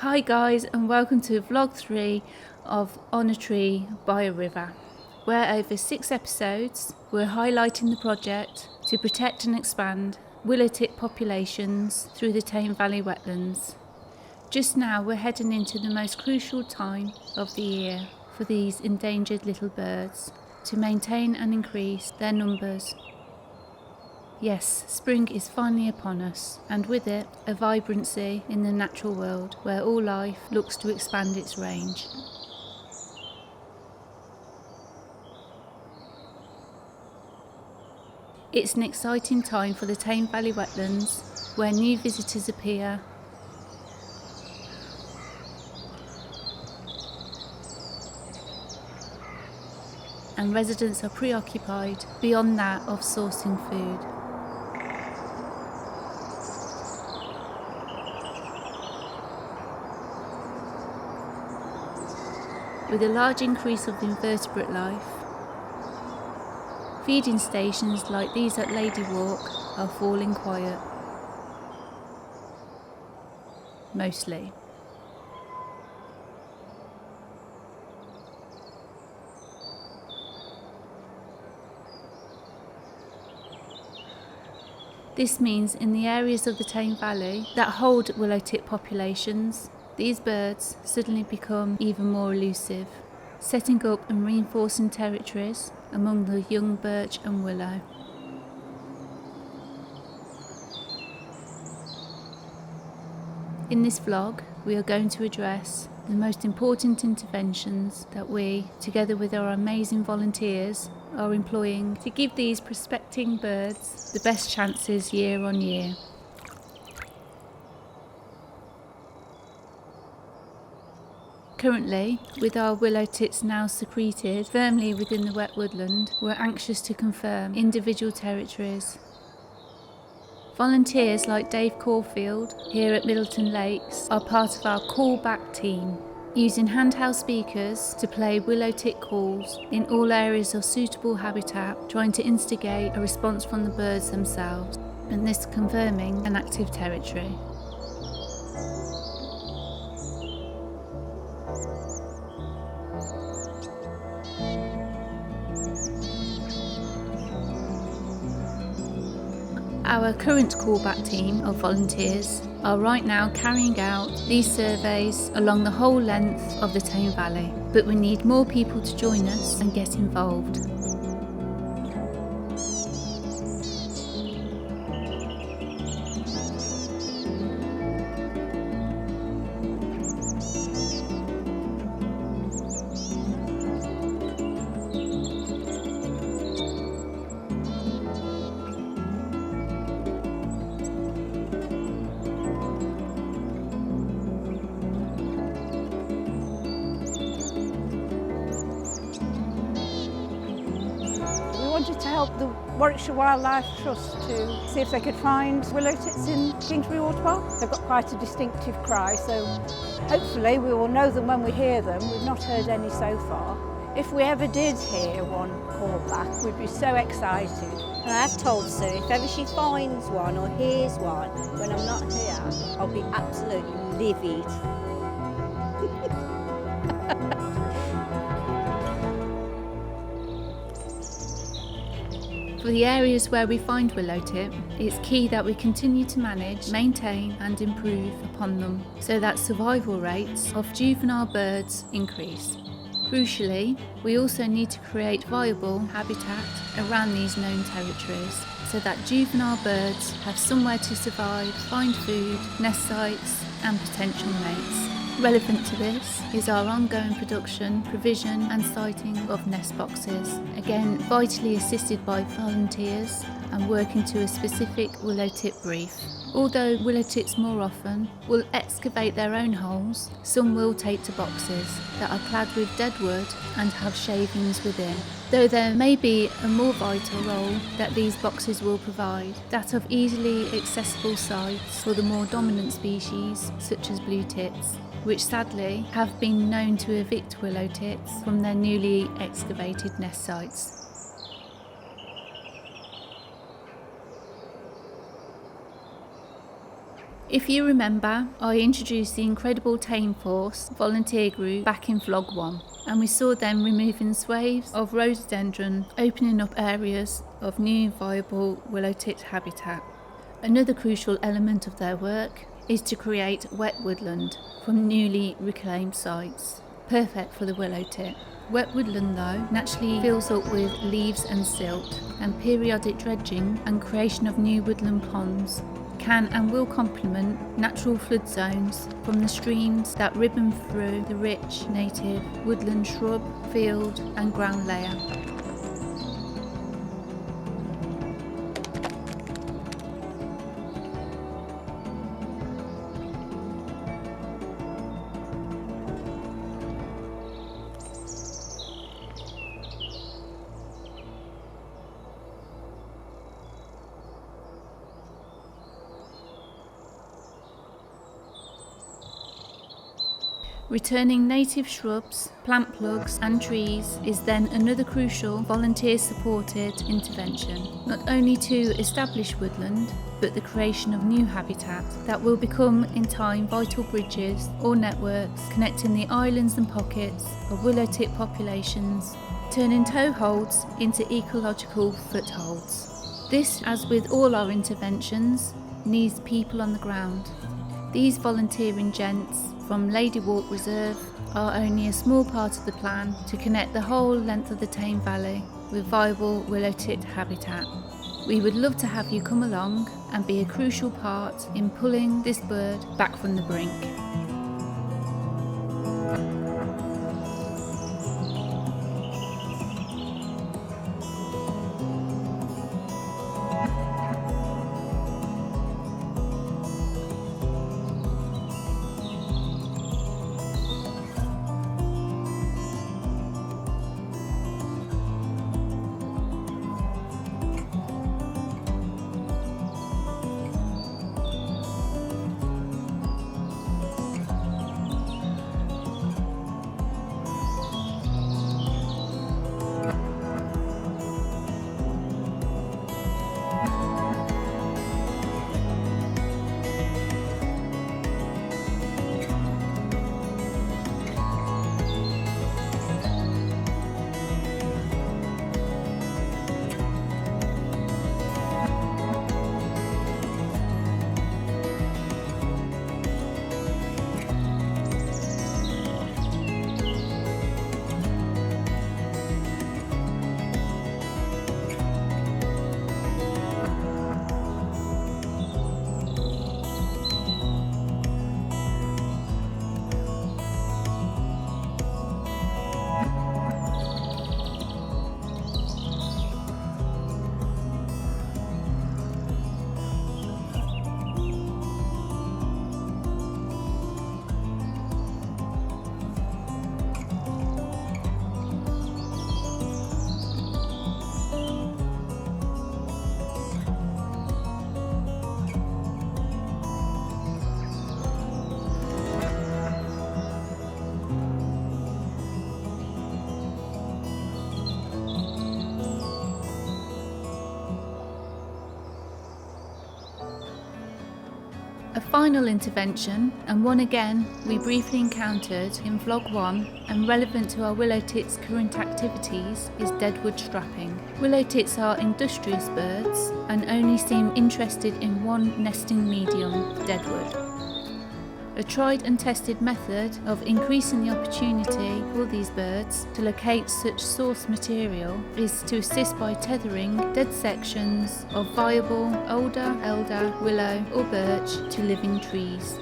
Hi guys, and welcome to vlog 3 of On a Tree by a River, where over 6 episodes we're highlighting the project to protect and expand willow tit populations through the Tame Valley wetlands. Just now we're heading into the most crucial time of the year for these endangered little birds to maintain and increase their numbers. Yes, spring is finally upon us, and with it, a vibrancy in the natural world where all life looks to expand its range. It's an exciting time for the Tame Valley wetlands, where new visitors appear, and residents are preoccupied beyond that of sourcing food. With a large increase of invertebrate life, feeding stations like these at Lady Walk are falling quiet. Mostly. This means in the areas of the Tame Valley that hold willow tit populations, these birds suddenly become even more elusive, setting up and reinforcing territories among the young birch and willow. In this vlog, we are going to address the most important interventions that we, together with our amazing volunteers, are employing to give these prospecting birds the best chances year on year. Currently, with our willow tits now secreted firmly within the wet woodland, we're anxious to confirm individual territories. Volunteers like Dave Caulfield here at Middleton Lakes are part of our callback team, using handheld speakers to play willow tit calls in all areas of suitable habitat, trying to instigate a response from the birds themselves, and this confirming an active territory. Our current callback team of volunteers are right now carrying out these surveys along the whole length of the Tame Valley, but we need more people to join us and get involved. We wanted to help the Warwickshire Wildlife Trust to see if they could find willow tits in Kingsbury Water Park. They've got quite a distinctive cry, so hopefully we will know them when we hear them. We've not heard any so far. If we ever did hear one call back, we'd be so excited. And I have told Sue, if ever she finds one or hears one when I'm not here, I'll be absolutely livid. For the areas where we find willow tit, it's key that we continue to manage, maintain and improve upon them so that survival rates of juvenile birds increase. Crucially, we also need to create viable habitat around these known territories so that juvenile birds have somewhere to survive, find food, nest sites and potential mates. Relevant to this is our ongoing production, provision and siting of nest boxes, again vitally assisted by volunteers and working to a specific willow tit brief. Although willow tits more often will excavate their own holes, some will take to boxes that are clad with dead wood and have shavings within. Though there may be a more vital role that these boxes will provide, that of easily accessible sites for the more dominant species such as blue tits, which sadly have been known to evict willow tits from their newly excavated nest sites. If you remember, I introduced the Incredible Tame Force volunteer group back in vlog 1, and we saw them removing swathes of rhododendron, opening up areas of new viable willow tit habitat. Another crucial element of their work is to create wet woodland from newly reclaimed sites, perfect for the willow tit. Wet woodland though naturally fills up with leaves and silt, and periodic dredging and creation of new woodland ponds can and will complement natural flood zones from the streams that ribbon through the rich native woodland shrub, field and ground layer. Returning native shrubs, plant plugs and trees is then another crucial volunteer-supported intervention, not only to establish woodland, but the creation of new habitat that will become in time vital bridges or networks connecting the islands and pockets of willow tit populations, turning toeholds into ecological footholds. This, as with all our interventions, needs people on the ground. These volunteering gents from Lady Walk Reserve are only a small part of the plan to connect the whole length of the Tame Valley with viable willow tit habitat. We would love to have you come along and be a crucial part in pulling this bird back from the brink. A final intervention, and one again we briefly encountered in vlog 1 and relevant to our willow tits' current activities, is deadwood strapping. Willow tits are industrious birds and only seem interested in one nesting medium, deadwood. A tried and tested method of increasing the opportunity for these birds to locate such source material is to assist by tethering dead sections of viable older, elder, willow or birch to living trees.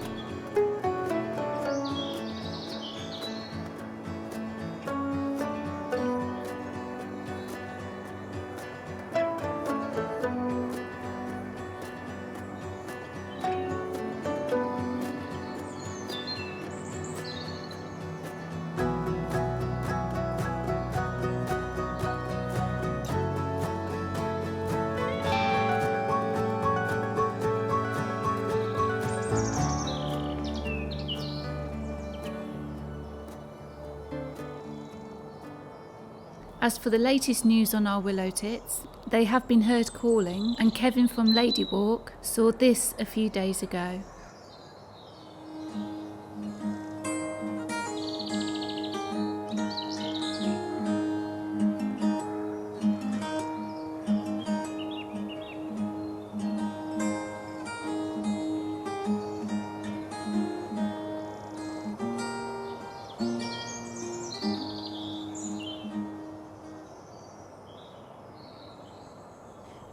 As for the latest news on our willow tits, they have been heard calling, and Kevin from Lady Walk saw this a few days ago.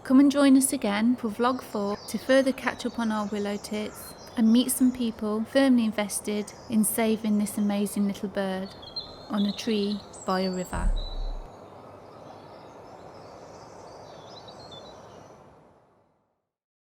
Come and join us again for vlog 4 to further catch up on our willow tits and meet some people firmly invested in saving this amazing little bird on a tree by a river.